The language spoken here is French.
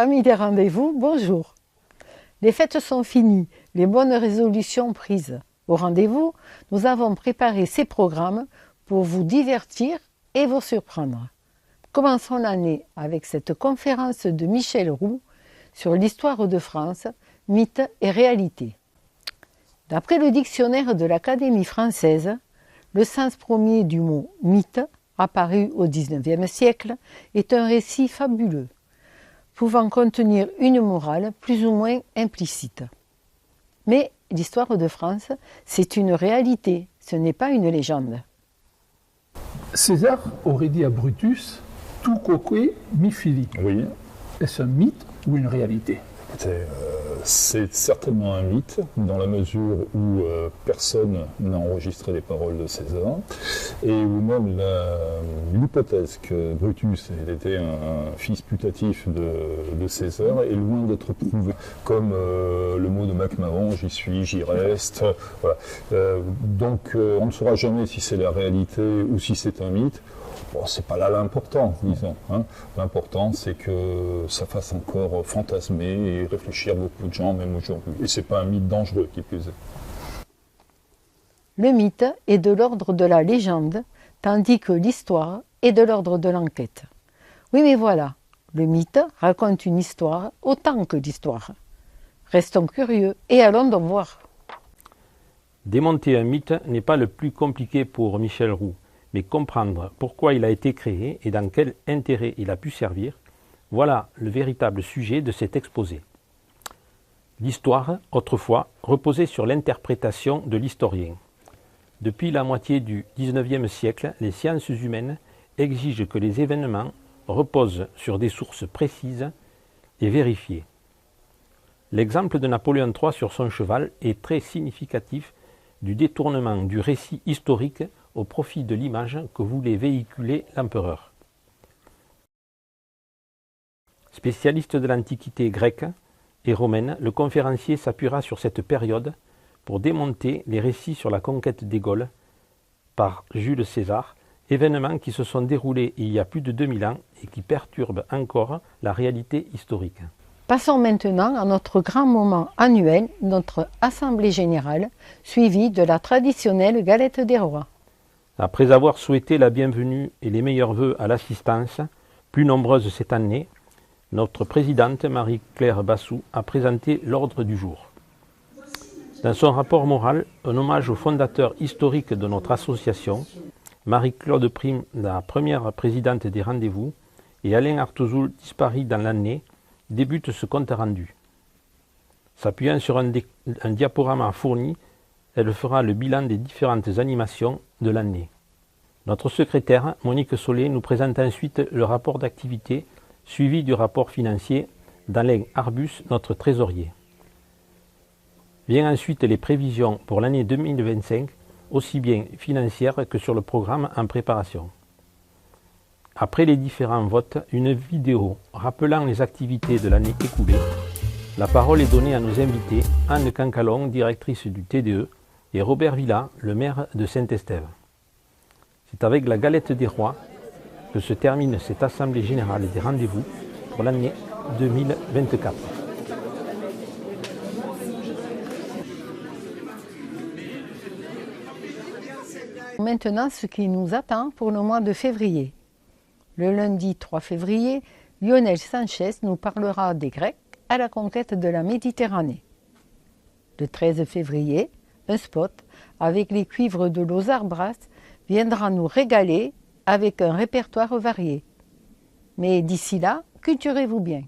Amis des rendez-vous, bonjour. Les fêtes sont finies, les bonnes résolutions prises. Au rendez-vous, nous avons préparé ces programmes pour vous divertir et vous surprendre. Commençons l'année avec cette conférence de Michel Roux sur l'histoire de France, mythes et réalité. D'après le dictionnaire de l'Académie française, le sens premier du mot « mythe », apparu au XIXe siècle, est un récit fabuleux, pouvant contenir une morale plus ou moins implicite. Mais l'histoire de France, c'est une réalité, ce n'est pas une légende. César aurait dit à Brutus « tout quoque mi fili ». Oui. Est-ce un mythe ou une réalité? C'est certainement un mythe, dans la mesure où personne n'a enregistré les paroles de César, et où même l'hypothèse que Brutus était un fils putatif de César est loin d'être prouvée. Comme le mot de MacMahon, j'y suis, j'y reste. Voilà. Donc on ne saura jamais si c'est la réalité ou si c'est un mythe. Bon, c'est pas là l'important, disons. Hein. L'important, c'est que ça fasse encore fantasmer et réfléchir beaucoup de gens, même aujourd'hui. Et c'est pas un mythe dangereux, qui plus est. Le mythe est de l'ordre de la légende, tandis que l'histoire est de l'ordre de l'enquête. Oui, mais voilà, le mythe raconte une histoire autant que l'histoire. Restons curieux et allons donc voir. Démonter un mythe n'est pas le plus compliqué pour Michel Roux. Mais comprendre pourquoi il a été créé et dans quel intérêt il a pu servir, voilà le véritable sujet de cet exposé. L'histoire, autrefois, reposait sur l'interprétation de l'historien. Depuis la moitié du XIXe siècle, les sciences humaines exigent que les événements reposent sur des sources précises et vérifiées. L'exemple de Napoléon III sur son cheval est très significatif du détournement du récit historique au profit de l'image que voulait véhiculer l'empereur. Spécialiste de l'Antiquité grecque et romaine, le conférencier s'appuiera sur cette période pour démonter les récits sur la conquête des Gaules par Jules César, événements qui se sont déroulés il y a plus de 2000 ans et qui perturbent encore la réalité historique. Passons maintenant à notre grand moment annuel, notre Assemblée générale, suivie de la traditionnelle galette des rois. Après avoir souhaité la bienvenue et les meilleurs vœux à l'assistance, plus nombreuse cette année, notre présidente Marie-Claire Bassou a présenté l'ordre du jour. Dans son rapport moral, un hommage au fondateur historique de notre association, Marie-Claude Prime, la première présidente des rendez-vous, et Alain Artouzoul, disparu dans l'année, débute ce compte rendu. S'appuyant sur un diaporama fourni, elle fera le bilan des différentes animations de l'année. Notre secrétaire, Monique Solé, nous présente ensuite le rapport d'activité suivi du rapport financier d'Alain Arbus, notre trésorier. Vient ensuite les prévisions pour l'année 2025, aussi bien financières que sur le programme en préparation. Après les différents votes, une vidéo rappelant les activités de l'année écoulée. La parole est donnée à nos invités, Anne Cancalon, directrice du TDE, et Robert Villa, le maire de Saint-Estève. C'est avec la galette des rois que se termine cette Assemblée générale des rendez-vous pour l'année 2024. Maintenant, ce qui nous attend pour le mois de février. Le lundi 3 février, Lionel Sanchez nous parlera des Grecs à la conquête de la Méditerranée. Le 13 février, un spot avec les cuivres de Lozard Brass viendra nous régaler avec un répertoire varié. Mais d'ici là, culturez-vous bien.